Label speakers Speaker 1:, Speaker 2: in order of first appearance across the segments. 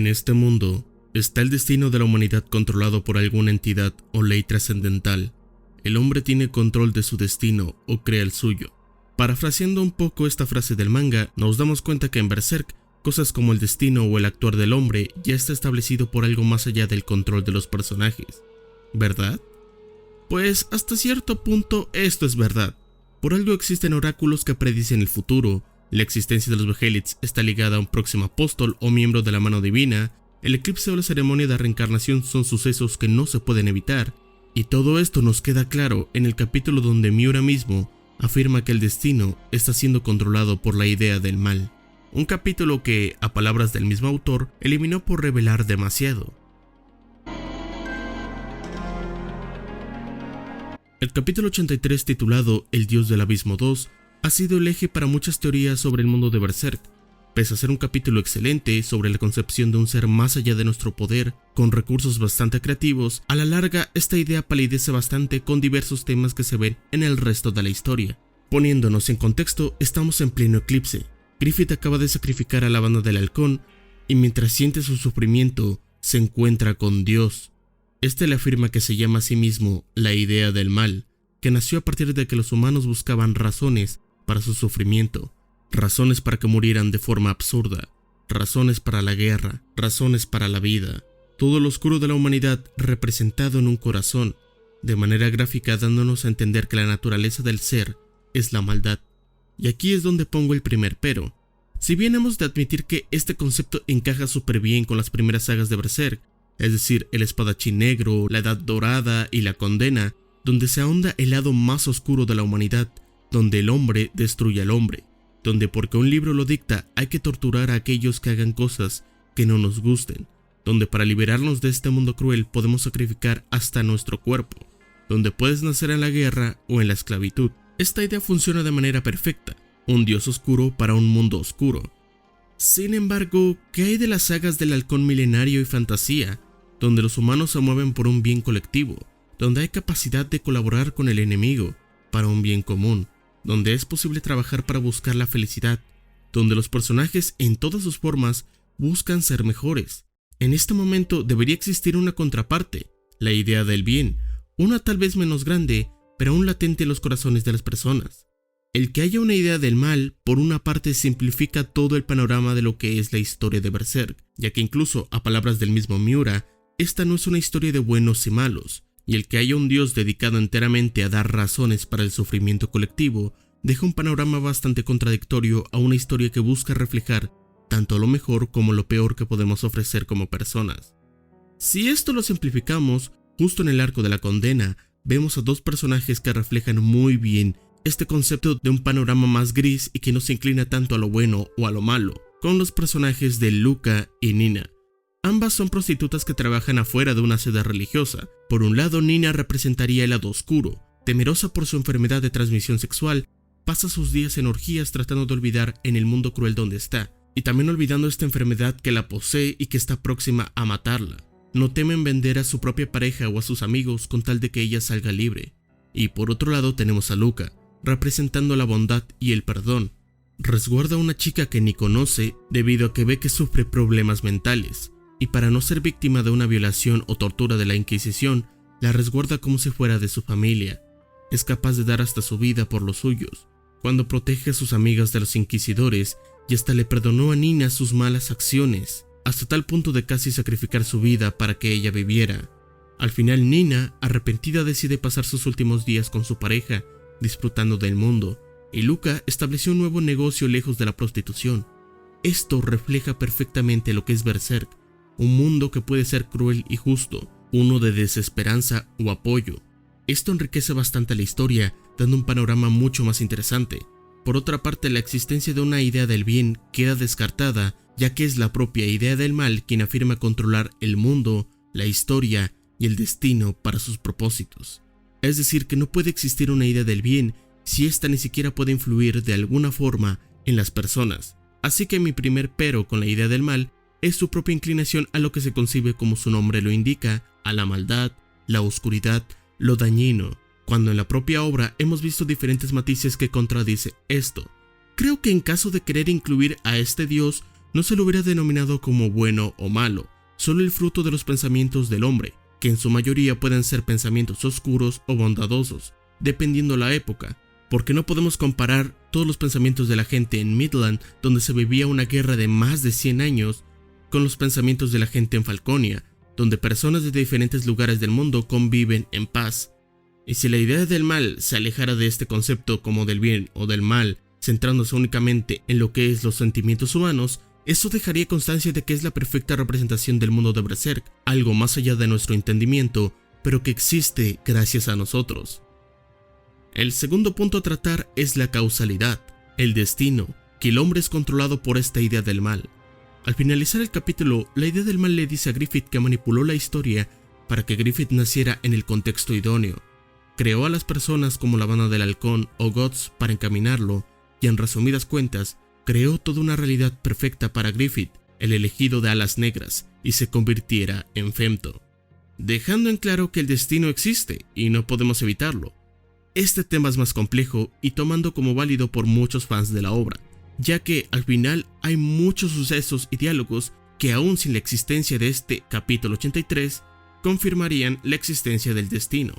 Speaker 1: En este mundo, está el destino de la humanidad controlado por alguna entidad o ley trascendental. El hombre tiene control de su destino o crea el suyo. Parafraseando un poco esta frase del manga, nos damos cuenta que en Berserk, cosas como el destino o el actuar del hombre ya está establecido por algo más allá del control de los personajes. ¿Verdad? Pues hasta cierto punto esto es verdad. Por algo existen oráculos que predicen el futuro, la existencia de los Behelits está ligada a un próximo apóstol o miembro de la mano divina, el eclipse o la ceremonia de reencarnación son sucesos que no se pueden evitar, y todo esto nos queda claro en el capítulo donde Miura mismo afirma que el destino está siendo controlado por la idea del mal. Un capítulo que, a palabras del mismo autor, eliminó por revelar demasiado. El capítulo 83, titulado El Dios del Abismo 2, ha sido el eje para muchas teorías sobre el mundo de Berserk. Pese a ser un capítulo excelente sobre la concepción de un ser más allá de nuestro poder, con recursos bastante creativos, a la larga esta idea palidece bastante con diversos temas que se ven en el resto de la historia. Poniéndonos en contexto, estamos en pleno eclipse. Griffith acaba de sacrificar a la banda del halcón, y mientras siente su sufrimiento, se encuentra con Dios. Este le afirma que se llama a sí mismo la idea del mal, que nació a partir de que los humanos buscaban razones para su sufrimiento, razones para que murieran de forma absurda, razones para la guerra, razones para la vida, todo lo oscuro de la humanidad representado en un corazón, de manera gráfica dándonos a entender que la naturaleza del ser es la maldad. Y aquí es donde pongo el primer pero. Si bien hemos de admitir que este concepto encaja súper bien con las primeras sagas de Berserk, es decir, el espadachín negro, la edad dorada y la condena, donde se ahonda el lado más oscuro de la humanidad, donde el hombre destruye al hombre, donde porque un libro lo dicta hay que torturar a aquellos que hagan cosas que no nos gusten, donde para liberarnos de este mundo cruel podemos sacrificar hasta nuestro cuerpo, donde puedes nacer en la guerra o en la esclavitud. Esta idea funciona de manera perfecta, un dios oscuro para un mundo oscuro. Sin embargo, ¿qué hay de las sagas del halcón milenario y fantasía, donde los humanos se mueven por un bien colectivo, donde hay capacidad de colaborar con el enemigo para un bien común, donde es posible trabajar para buscar la felicidad, donde los personajes en todas sus formas buscan ser mejores? En este momento debería existir una contraparte, la idea del bien, una tal vez menos grande, pero aún latente en los corazones de las personas. El que haya una idea del mal, por una parte, simplifica todo el panorama de lo que es la historia de Berserk, ya que incluso, a palabras del mismo Miura, esta no es una historia de buenos y malos, y el que haya un dios dedicado enteramente a dar razones para el sufrimiento colectivo, deja un panorama bastante contradictorio a una historia que busca reflejar tanto lo mejor como lo peor que podemos ofrecer como personas. Si esto lo simplificamos, justo en el arco de la condena, vemos a dos personajes que reflejan muy bien este concepto de un panorama más gris y que no se inclina tanto a lo bueno o a lo malo, con los personajes de Luca y Nina. Ambas son prostitutas que trabajan afuera de una sede religiosa. Por un lado, Nina representaría el lado oscuro. Temerosa por su enfermedad de transmisión sexual, pasa sus días en orgías tratando de olvidar en el mundo cruel donde está, y también olvidando esta enfermedad que la posee y que está próxima a matarla. No temen vender a su propia pareja o a sus amigos con tal de que ella salga libre. Y por otro lado tenemos a Luca, representando la bondad y el perdón. Resguarda a una chica que ni conoce debido a que ve que sufre problemas mentales, y para no ser víctima de una violación o tortura de la Inquisición, la resguarda como si fuera de su familia. Es capaz de dar hasta su vida por los suyos, cuando protege a sus amigas de los inquisidores, y hasta le perdonó a Nina sus malas acciones, hasta tal punto de casi sacrificar su vida para que ella viviera. Al final Nina, arrepentida, decide pasar sus últimos días con su pareja, disfrutando del mundo, y Luca estableció un nuevo negocio lejos de la prostitución. Esto refleja perfectamente lo que es Berserk, un mundo que puede ser cruel y justo, uno de desesperanza o apoyo. Esto enriquece bastante la historia, dando un panorama mucho más interesante. Por otra parte, la existencia de una idea del bien queda descartada, ya que es la propia idea del mal quien afirma controlar el mundo, la historia y el destino para sus propósitos. Es decir, que no puede existir una idea del bien si ésta ni siquiera puede influir de alguna forma en las personas. Así que mi primer pero con la idea del mal es su propia inclinación a lo que se concibe como su nombre lo indica, a la maldad, la oscuridad, lo dañino, cuando en la propia obra hemos visto diferentes matices que contradice esto. Creo que en caso de querer incluir a este dios, no se lo hubiera denominado como bueno o malo, solo el fruto de los pensamientos del hombre, que en su mayoría pueden ser pensamientos oscuros o bondadosos, dependiendo la época, porque no podemos comparar todos los pensamientos de la gente en Midland, donde se vivía una guerra de más de 100 años, con los pensamientos de la gente en Falconia, donde personas de diferentes lugares del mundo conviven en paz. Y si la idea del mal se alejara de este concepto como del bien o del mal, centrándose únicamente en lo que es los sentimientos humanos, eso dejaría constancia de que es la perfecta representación del mundo de Berserk, algo más allá de nuestro entendimiento, pero que existe gracias a nosotros. El segundo punto a tratar es la causalidad, el destino, que el hombre es controlado por esta idea del mal. Al finalizar el capítulo, la idea del mal le dice a Griffith que manipuló la historia para que Griffith naciera en el contexto idóneo. Creó a las personas como la banda del halcón o Guts para encaminarlo, y en resumidas cuentas, creó toda una realidad perfecta para Griffith, el elegido de alas negras, y se convirtiera en Femto, dejando en claro que el destino existe y no podemos evitarlo. Este tema es más complejo y tomando como válido por muchos fans de la obra, ya que al final hay muchos sucesos y diálogos que aún sin la existencia de este capítulo 83 confirmarían la existencia del destino.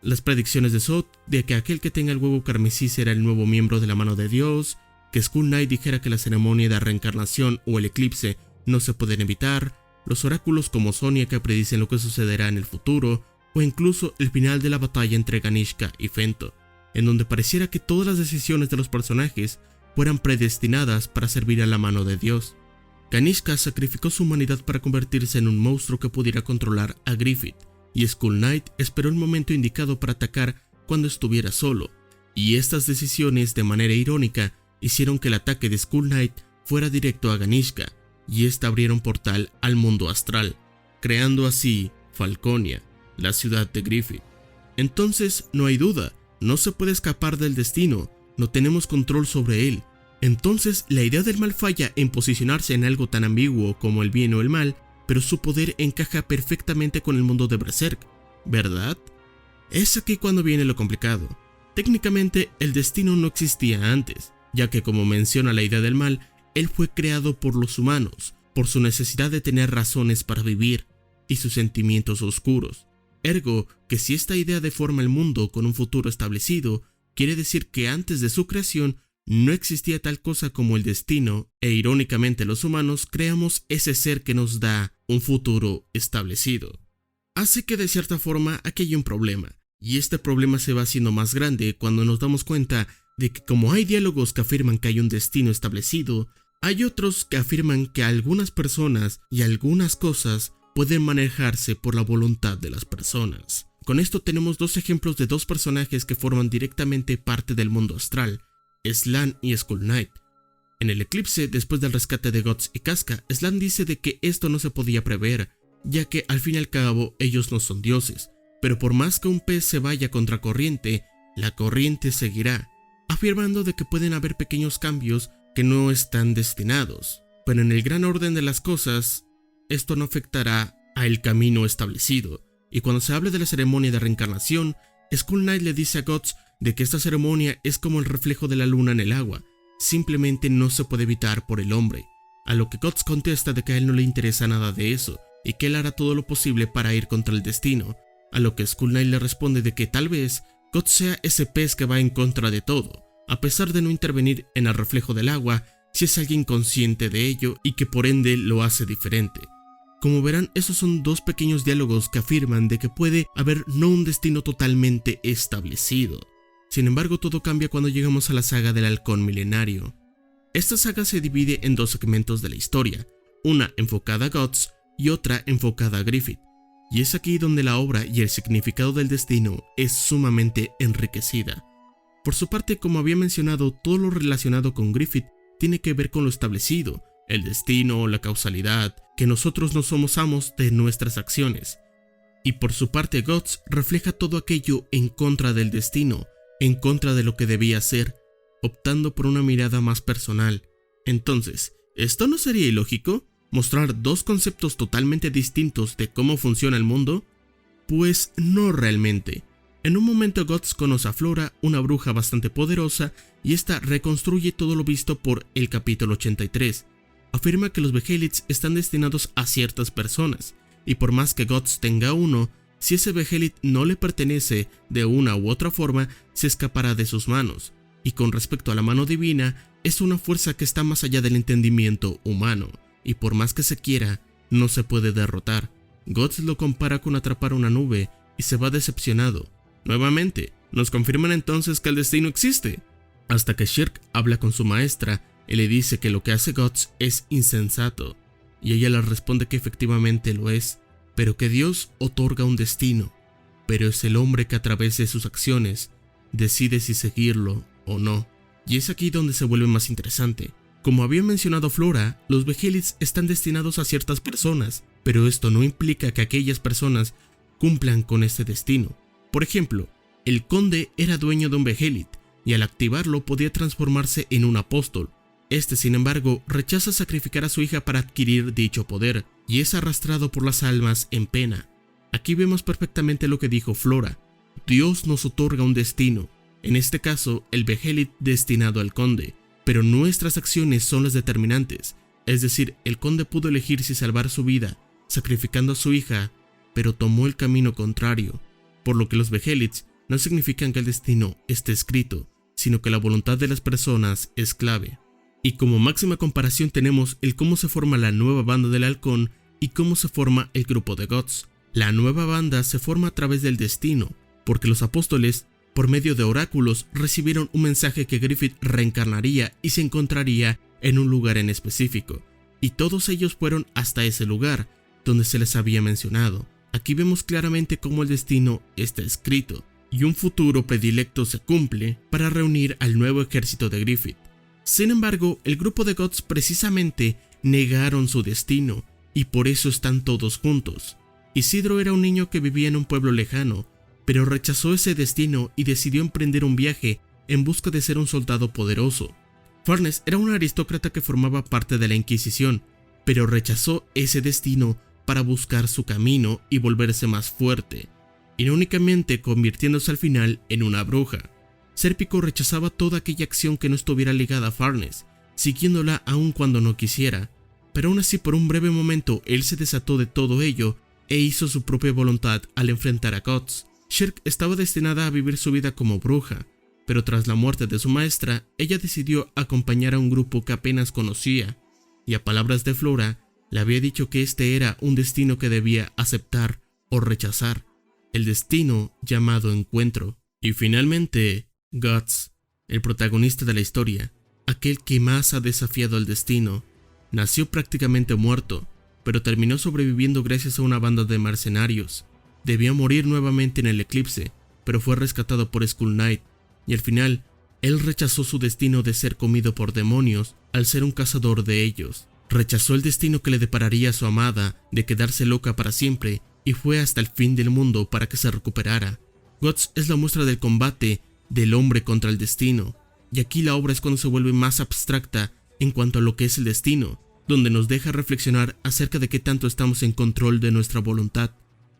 Speaker 1: Las predicciones de Zod de que aquel que tenga el huevo carmesí será el nuevo miembro de la mano de Dios, que Skull Knight dijera que la ceremonia de reencarnación o el eclipse no se pueden evitar, los oráculos como Sonia que predicen lo que sucederá en el futuro, o incluso el final de la batalla entre Ganishka y Femto, en donde pareciera que todas las decisiones de los personajes fueran predestinadas para servir a la mano de Dios. Ganishka sacrificó su humanidad para convertirse en un monstruo que pudiera controlar a Griffith, y Skull Knight esperó el momento indicado para atacar cuando estuviera solo, y estas decisiones de manera irónica hicieron que el ataque de Skull Knight fuera directo a Ganishka, y esta abriera un portal al mundo astral, creando así Falconia, la ciudad de Griffith. Entonces no hay duda, no se puede escapar del destino, no tenemos control sobre él. Entonces la idea del mal falla en posicionarse en algo tan ambiguo como el bien o el mal, pero su poder encaja perfectamente con el mundo de Berserk, ¿verdad? Es aquí cuando viene lo complicado. Técnicamente el destino no existía antes, ya que como menciona la idea del mal, él fue creado por los humanos, por su necesidad de tener razones para vivir, y sus sentimientos oscuros. Ergo, que si esta idea deforma el mundo con un futuro establecido, quiere decir que antes de su creación no existía tal cosa como el destino, e irónicamente los humanos creamos ese ser que nos da un futuro establecido. Así que de cierta forma aquí hay un problema, y este problema se va haciendo más grande cuando nos damos cuenta de que como hay diálogos que afirman que hay un destino establecido, hay otros que afirman que algunas personas y algunas cosas pueden manejarse por la voluntad de las personas. Con esto tenemos dos ejemplos de dos personajes que forman directamente parte del mundo astral, Slann y Skull Knight. En el eclipse, después del rescate de Guts y Casca, Slann dice de que esto no se podía prever, ya que al fin y al cabo ellos no son dioses, pero por más que un pez se vaya contra corriente, la corriente seguirá, afirmando de que pueden haber pequeños cambios que no están destinados, pero en el gran orden de las cosas, esto no afectará al camino establecido. Y cuando se habla de la ceremonia de reencarnación, Skull Knight le dice a Guts de que esta ceremonia es como el reflejo de la luna en el agua, simplemente no se puede evitar por el hombre, a lo que Guts contesta de que a él no le interesa nada de eso, y que él hará todo lo posible para ir contra el destino, a lo que Skull Knight le responde de que tal vez Guts sea ese pez que va en contra de todo, a pesar de no intervenir en el reflejo del agua, si es alguien consciente de ello y que por ende lo hace diferente. Como verán, esos son dos pequeños diálogos que afirman de que puede haber no un destino totalmente establecido. Sin embargo, todo cambia cuando llegamos a la saga del halcón milenario. Esta saga se divide en dos segmentos de la historia, una enfocada a Guts y otra enfocada a Griffith, y es aquí donde la obra y el significado del destino es sumamente enriquecida. Por su parte, como había mencionado, todo lo relacionado con Griffith tiene que ver con lo establecido, el destino, la causalidad, que nosotros no somos amos de nuestras acciones. Y por su parte Guts refleja todo aquello en contra del destino, en contra de lo que debía ser, optando por una mirada más personal. Entonces, ¿esto no sería ilógico? ¿Mostrar dos conceptos totalmente distintos de cómo funciona el mundo? Pues no realmente. En un momento Guts conoce a Flora, una bruja bastante poderosa, y esta reconstruye todo lo visto por el capítulo 83. afirma que los Behelids están destinados a ciertas personas, y por más que Guts tenga uno, si ese Behelid no le pertenece de una u otra forma, se escapará de sus manos. Y con respecto a la mano divina, es una fuerza que está más allá del entendimiento humano, y por más que se quiera, no se puede derrotar. Guts lo compara con atrapar una nube y se va decepcionado. Nuevamente, nos confirman entonces que el destino existe, hasta que Shirk habla con su maestra y le dice que lo que hace Guts es insensato, y ella le responde que efectivamente lo es, pero que Dios otorga un destino, pero es el hombre que a través de sus acciones decide si seguirlo o no. Y es aquí donde se vuelve más interesante. Como había mencionado Flora, los Behelids están destinados a ciertas personas, pero esto no implica que aquellas personas cumplan con este destino. Por ejemplo, el conde era dueño de un Behelid, y al activarlo podía transformarse en un apóstol. Este, sin embargo, rechaza sacrificar a su hija para adquirir dicho poder, y es arrastrado por las almas en pena. Aquí vemos perfectamente lo que dijo Flora. Dios nos otorga un destino, en este caso el Behelid destinado al conde, pero nuestras acciones son las determinantes, es decir, el conde pudo elegir si salvar su vida, sacrificando a su hija, pero tomó el camino contrario, por lo que los Behelids no significan que el destino esté escrito, sino que la voluntad de las personas es clave. Y como máxima comparación tenemos el cómo se forma la nueva banda del halcón y cómo se forma el grupo de Guts. La nueva banda se forma a través del destino, porque los apóstoles, por medio de oráculos, recibieron un mensaje que Griffith reencarnaría y se encontraría en un lugar en específico, y todos ellos fueron hasta ese lugar, donde se les había mencionado. Aquí vemos claramente cómo el destino está escrito, y un futuro predilecto se cumple para reunir al nuevo ejército de Griffith. Sin embargo, el grupo de Guts precisamente negaron su destino, y por eso están todos juntos. Isidro era un niño que vivía en un pueblo lejano, pero rechazó ese destino y decidió emprender un viaje en busca de ser un soldado poderoso. Farnes era un aristócrata que formaba parte de la Inquisición, pero rechazó ese destino para buscar su camino y volverse más fuerte, irónicamente convirtiéndose al final en una bruja. Sérpico rechazaba toda aquella acción que no estuviera ligada a Farnes, siguiéndola aun cuando no quisiera, pero aún así por un breve momento él se desató de todo ello e hizo su propia voluntad al enfrentar a Guts. Shirk estaba destinada a vivir su vida como bruja, pero tras la muerte de su maestra, ella decidió acompañar a un grupo que apenas conocía, y a palabras de Flora, le había dicho que este era un destino que debía aceptar o rechazar, el destino llamado encuentro. Y finalmente, Guts, el protagonista de la historia, aquel que más ha desafiado al destino, nació prácticamente muerto, pero terminó sobreviviendo gracias a una banda de mercenarios. Debió morir nuevamente en el eclipse, pero fue rescatado por Skull Knight, y al final, él rechazó su destino de ser comido por demonios al ser un cazador de ellos. Rechazó el destino que le depararía a su amada de quedarse loca para siempre y fue hasta el fin del mundo para que se recuperara. Guts es la muestra del combate del hombre contra el destino, y aquí la obra es cuando se vuelve más abstracta en cuanto a lo que es el destino, donde nos deja reflexionar acerca de qué tanto estamos en control de nuestra voluntad.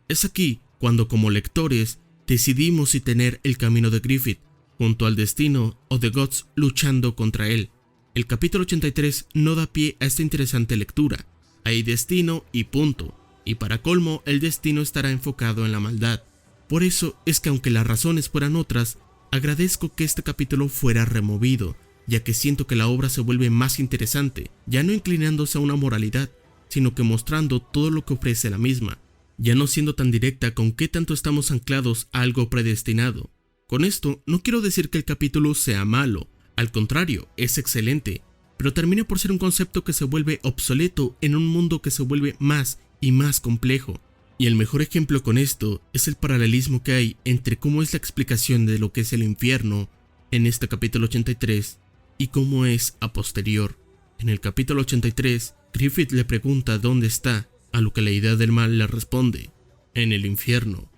Speaker 1: Es aquí cuando como lectores decidimos si tener el camino de Griffith junto al destino o de Guts luchando contra él. El capítulo 83 no da pie a esta interesante lectura. Hay destino y punto, y para colmo el destino estará enfocado en la maldad. Por eso es que aunque las razones fueran otras, agradezco que este capítulo fuera removido, ya que siento que la obra se vuelve más interesante, ya no inclinándose a una moralidad, sino que mostrando todo lo que ofrece la misma, ya no siendo tan directa con qué tanto estamos anclados a algo predestinado. Con esto no quiero decir que el capítulo sea malo, al contrario, es excelente, pero termina por ser un concepto que se vuelve obsoleto en un mundo que se vuelve más y más complejo. Y el mejor ejemplo con esto es el paralelismo que hay entre cómo es la explicación de lo que es el infierno en este capítulo 83 y cómo es a posterior. En el capítulo 83, Griffith le pregunta dónde está, a lo que la idea del mal le responde: en el infierno.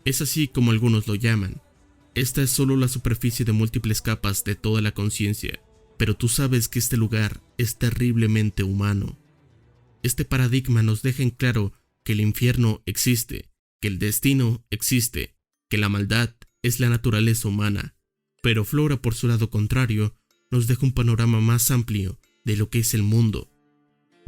Speaker 1: Es así como algunos lo llaman. Esta es solo la superficie de múltiples capas de toda la conciencia, pero tú sabes que este lugar es terriblemente humano. Este paradigma nos deja en claro que el infierno existe, que el destino existe, que la maldad es la naturaleza humana, pero Flora por su lado contrario nos deja un panorama más amplio de lo que es el mundo.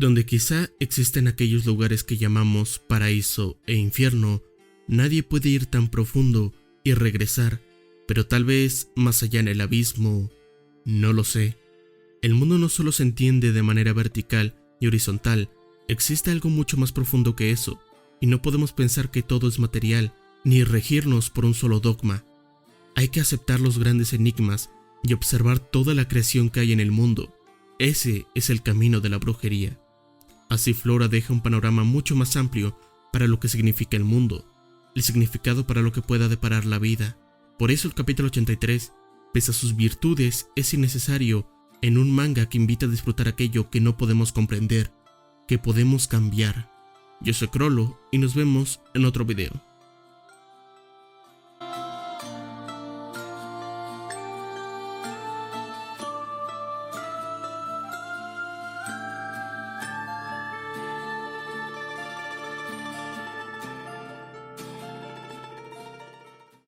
Speaker 1: Donde quizá existen aquellos lugares que llamamos paraíso e infierno, nadie puede ir tan profundo y regresar, pero tal vez más allá en el abismo, no lo sé. El mundo no solo se entiende de manera vertical y horizontal, existe algo mucho más profundo que eso, y no podemos pensar que todo es material, ni regirnos por un solo dogma. Hay que aceptar los grandes enigmas y observar toda la creación que hay en el mundo. Ese es el camino de la brujería. Así Flora deja un panorama mucho más amplio para lo que significa el mundo, el significado para lo que pueda deparar la vida. Por eso el capítulo 83, pese a sus virtudes, es innecesario en un manga que invita a disfrutar aquello que no podemos comprender, que podemos cambiar. Yo soy Crollo y nos vemos en otro video.